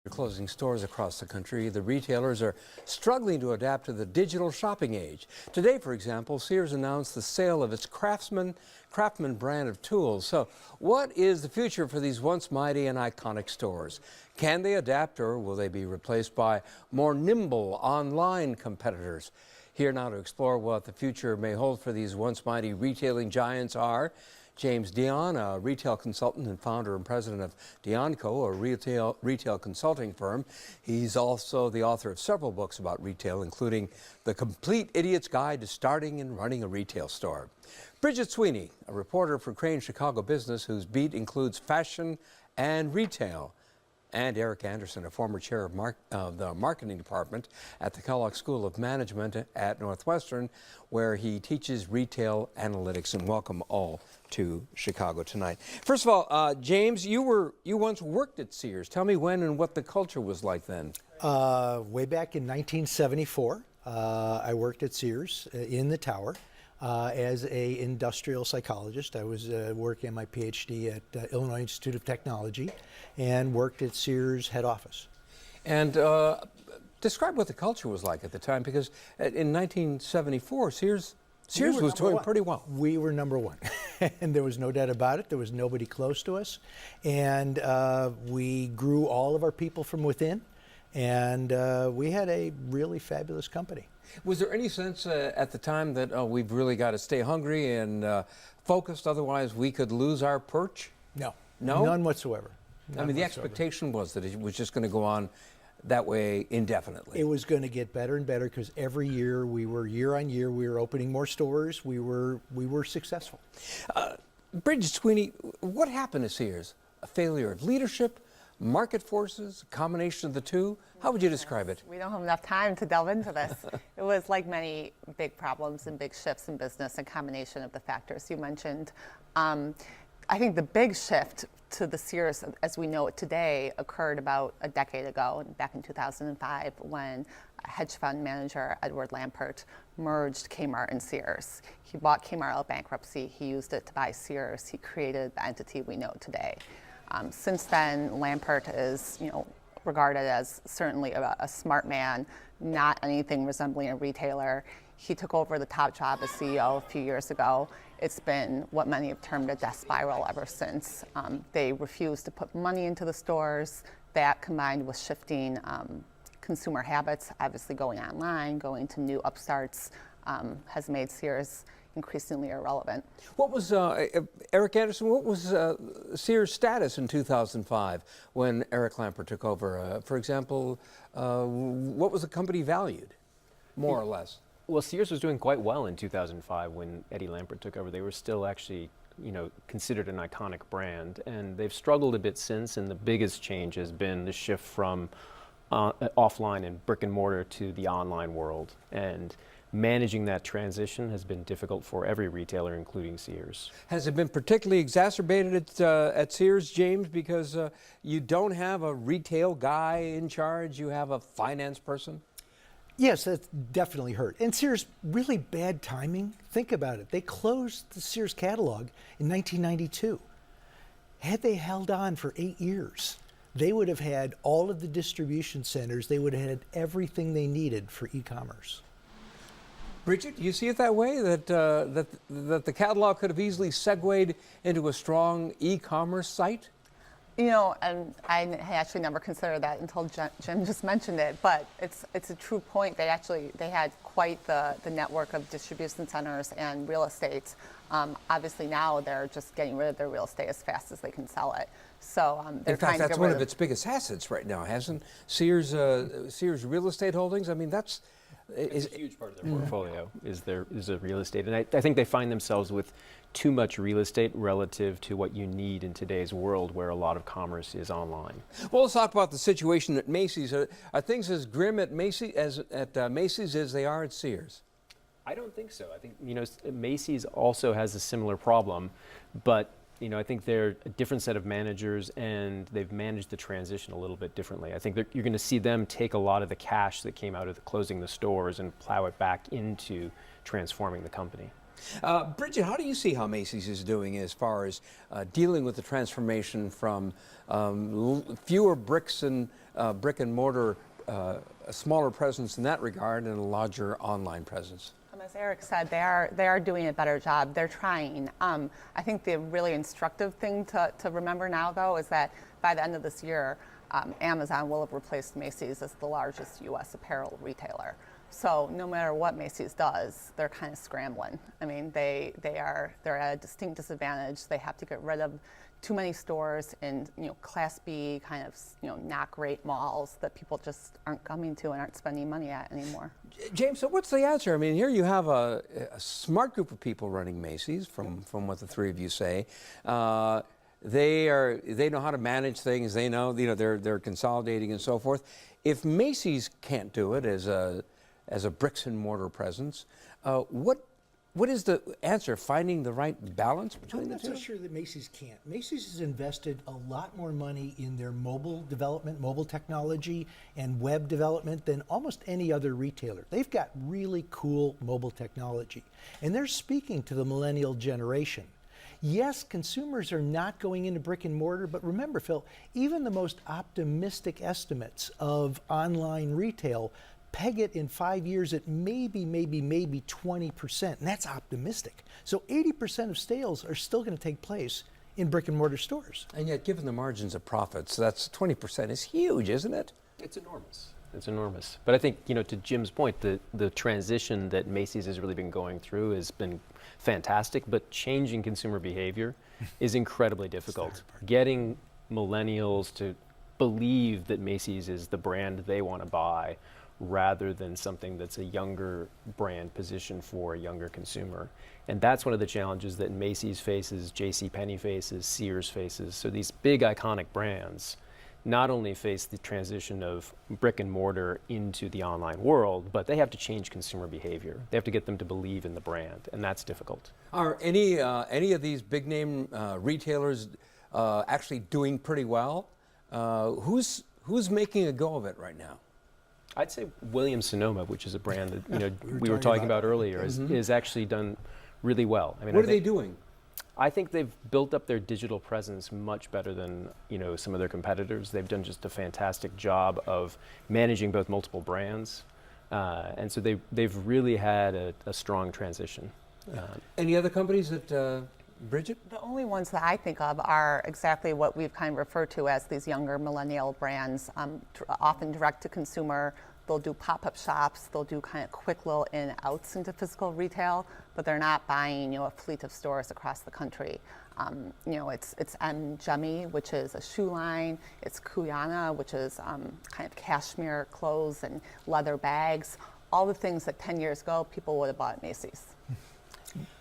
Closing stores across the country, the retailers are struggling to adapt to the digital shopping age. Today, for example, Sears announced the sale of its Craftsman brand of tools. So what is the future for these once mighty and iconic stores? Can they adapt, or will they be replaced by more nimble online competitors? Here now to explore what the future may hold for these once mighty retailing giants are James Dion, a retail consultant and founder and president of Dion Co., a retail consulting firm. He's also the author of several books about retail, including The Complete Idiot's Guide to Starting and Running a Retail Store. Bridget Sweeney, a reporter for Crane Chicago Business, whose beat includes fashion and retail. And Eric Anderson, a former chair of the marketing department at the Kellogg School of Management at Northwestern, where he teaches retail analytics. And welcome all to Chicago tonight. First of all, James, you once worked at Sears. Tell me when and what the culture was like then. Way back in 1974, I worked at Sears in the tower. As an industrial psychologist. I was working on my PhD at Illinois Institute of Technology and worked at Sears head office. And describe what the culture was like at the time, because in 1974, Sears was doing pretty well. We were number one, and there was no doubt about it. There was nobody close to us, and we grew all of our people from within, and we had a really fabulous company. Was there any sense at the time that we've really got to stay hungry and focused, otherwise we could lose our perch? No. No? None whatsoever. I mean, the expectation was that it was just going to go on that way indefinitely. It was going to get better and better because every year year on year, we were opening more stores. We were successful. Bridget Sweeney, what happened to Sears? A failure of leadership? Market forces, a combination of the two? How would you describe it? We don't have enough time to delve into this. It was like many big problems and big shifts in business, a combination of the factors you mentioned. I think the big shift to the Sears as we know it today occurred about a decade ago, back in 2005, when hedge fund manager Edward Lampert merged Kmart and Sears. He bought Kmart out of bankruptcy. He used it to buy Sears. He created the entity we know today. Since then, Lampert is, regarded as certainly a smart man, not anything resembling a retailer. He took over the top job as CEO a few years ago. It's been what many have termed a death spiral ever since. They refused to put money into the stores. That, combined with shifting consumer habits, obviously going online, going to new upstarts, has made Sears increasingly irrelevant. What was, Eric Anderson, what was Sears' status in 2005 when Eric Lampert took over? For example, what was the company valued, more or less? Well, Sears was doing quite well in 2005 when Eddie Lampert took over. They were still actually, considered an iconic brand, and they've struggled a bit since, and the biggest change has been the shift from offline and brick and mortar to the online world. And managing that transition has been difficult for every retailer, including Sears. Has it been particularly exacerbated at Sears, James, because you don't have a retail guy in charge, you have a finance person? Yes, that's definitely hurt. And Sears, really bad timing. Think about it. They closed the Sears catalog in 1992. Had they held on for 8 years, they would have had all of the distribution centers. They would have had everything they needed for e-commerce. Bridget, do you see it that way, that the catalog could have easily segued into a strong e-commerce site? And I actually never considered that until Jim just mentioned it, but it's a true point. They had quite the network of distribution centers and real estate. Obviously now they're just getting rid of their real estate as fast as they can sell it. So they're in fact, trying to that's get one rid of its biggest assets right now, hasn't Sears real estate holdings? I mean, it's a huge part of their portfolio is their real estate, and I think they find themselves with too much real estate relative to what you need in today's world, where a lot of commerce is online. Well, let's talk about the situation at Macy's. Are things as grim at Macy's as they are at Sears? I don't think so. I think Macy's also has a similar problem, but I think they're a different set of managers, and they've managed the transition a little bit differently. I think you're going to see them take a lot of the cash that came out of closing the stores and plow it back into transforming the company. Bridget, how do you see how Macy's is doing as far as dealing with the transformation from fewer bricks and brick and mortar, a smaller presence in that regard, and a larger online presence? As Eric said, they are doing a better job. They're trying. I think the really instructive thing to remember now, though, is that by the end of this year, Amazon will have replaced Macy's as the largest U.S. apparel retailer. So no matter what Macy's does, they're kind of scrambling. I mean, they're at a distinct disadvantage. They have to get rid of too many stores in Class B kind of not great malls that people just aren't coming to and aren't spending money at anymore. James, so what's the answer? I mean, here you have a smart group of people running Macy's, from what the three of you say. They know how to manage things. They know they're consolidating and so forth. If Macy's can't do it as a bricks and mortar presence, what is the answer? Finding the right balance between I'm the not two? so sure that Macy's can't. Macy's has invested a lot more money in their mobile development, mobile technology, and web development than almost any other retailer. They've got really cool mobile technology, and they're speaking to the millennial generation. Yes, consumers are not going into brick and mortar, but remember, Phil, even the most optimistic estimates of online retail peg it in 5 years at maybe 20%, and that's optimistic. So 80% of sales are still going to take place in brick and mortar stores. And yet, given the margins of profits, that's 20% is huge, isn't it? It's enormous. It's enormous. But I think, to Jim's point, the transition that Macy's has really been going through has been fantastic, but changing consumer behavior is incredibly difficult. Getting millennials to believe that Macy's is the brand they want to buy rather than something that's a younger brand positioned for a younger consumer. And that's one of the challenges that Macy's faces, JCPenney faces, Sears faces. So these big iconic brands not only face the transition of brick and mortar into the online world, but they have to change consumer behavior. They have to get them to believe in the brand, and that's difficult. Are any of these big name retailers actually doing pretty well? Who's making a go of it right now? I'd say Williams-Sonoma, which is a brand that we were talking about earlier, is actually done really well. I mean, What are they doing? I think they've built up their digital presence much better than some of their competitors. They've done just a fantastic job of managing both multiple brands, and so they've really had a strong transition. Any other companies that, Bridget? The only ones that I think of are exactly what we've kind of referred to as these younger millennial brands, often direct to consumer. They'll do pop-up shops. They'll do kind of quick little in and outs into physical retail, but they're not buying a fleet of stores across the country. It's Jemmy, which is a shoe line. It's Kuyana, which is kind of cashmere clothes and leather bags. All the things that 10 years ago people would have bought at Macy's.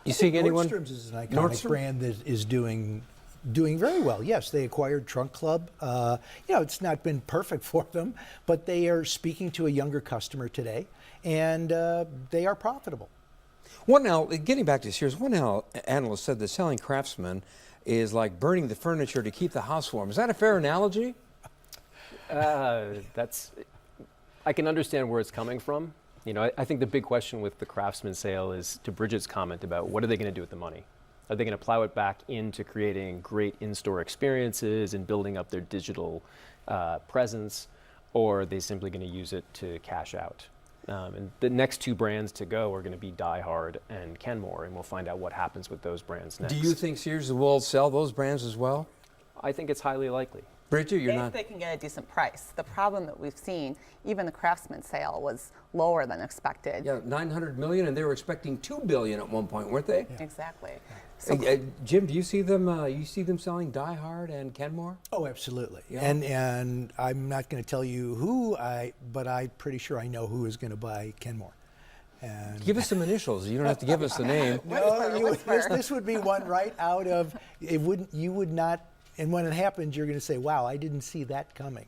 You seeing anyone? Nordstrom's is an iconic brand that is doing very well. Yes, they acquired Trunk Club. It's not been perfect for them, but they are speaking to a younger customer today, and they are profitable. Getting back to Sears, one analyst said that selling Craftsman is like burning the furniture to keep the house warm. Is that a fair analogy? I can understand where it's coming from. I think the big question with the Craftsman sale is, to Bridget's comment about what are they going to do with the money? Are they going to plow it back into creating great in-store experiences and building up their digital presence, or are they simply going to use it to cash out? And the next two brands to go are going to be Die Hard and Kenmore, and we'll find out what happens with those brands next. Do you think Sears will sell those brands as well? I think it's highly likely. Bridget, you're not. If they can get a decent price. The problem that we've seen, even the Craftsman sale was lower than expected. Yeah, $900 million, and they were expecting $2 billion at one point, weren't they? Yeah. Exactly. So, Jim, do you see them selling Die Hard and Kenmore? Oh, absolutely. Yeah. And I'm not going to tell you who, but I'm pretty sure I know who is going to buy Kenmore. And Give us some initials. You don't have to give us the name. No, this would be one right out of it. You would not. And when it happens, you're going to say, "Wow, I didn't see that coming."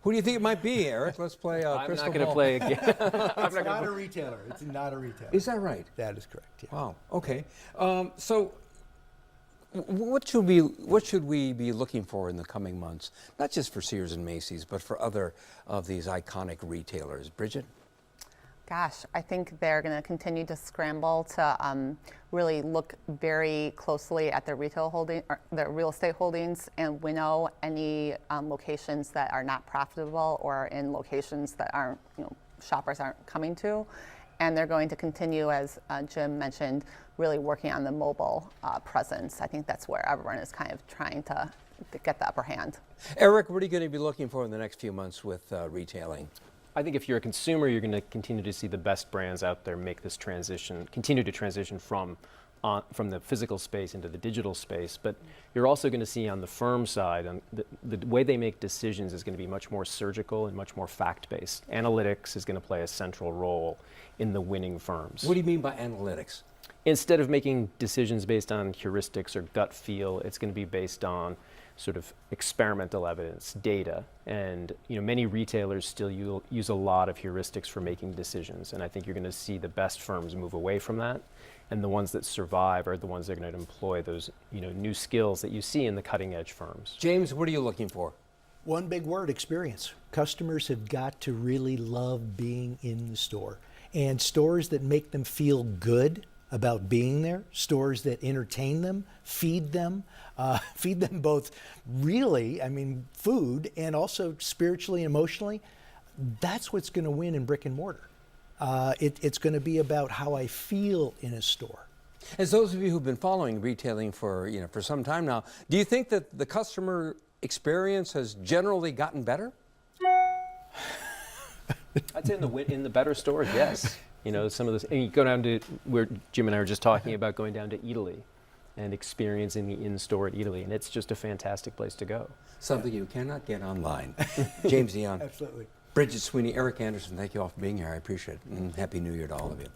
Who do you think it might be, Eric? Let's play I'm crystal not going to ball. play again. It's not a retailer. It's not a retailer. Is that right? That is correct. Yeah. Wow. Okay. So, what should we be looking for in the coming months? Not just for Sears and Macy's, but for other of these iconic retailers. Bridget? Gosh, I think they're going to continue to scramble to really look very closely at their retail holding, or their real estate holdings, and winnow any locations that are not profitable or in locations that aren't, shoppers aren't coming to. And they're going to continue, as Jim mentioned, really working on the mobile presence. I think that's where everyone is kind of trying to get the upper hand. Eric, what are you going to be looking for in the next few months with retailing? I think if you're a consumer, you're going to continue to see the best brands out there make this transition, continue to transition from the physical space into the digital space. But you're also going to see on the firm side, the way they make decisions is going to be much more surgical and much more fact-based. Analytics is going to play a central role in the winning firms. What do you mean by analytics? Instead of making decisions based on heuristics or gut feel, it's going to be based on sort of experimental evidence, data, and many retailers still use a lot of heuristics for making decisions, and I think you're going to see the best firms move away from that, and the ones that survive are the ones that are going to employ those new skills that you see in the cutting edge firms. James, what are you looking for? One big word: experience. Customers have got to really love being in the store, and stores that make them feel good about being there, stores that entertain them, feed them both really, food, and also spiritually, emotionally. That's what's going to win in brick and mortar. It's going to be about how I feel in a store. As those of you who've been following retailing for some time now, do you think that the customer experience has generally gotten better? I'd say in the better stores, yes. Some of this, and you go down to where Jim and I were just talking about going down to Italy and experiencing the in-store at Italy, and it's just a fantastic place to go. Something you cannot get online. James Dion. Absolutely. Bridget Sweeney, Eric Anderson, thank you all for being here. I appreciate it. And Happy New Year to all of you.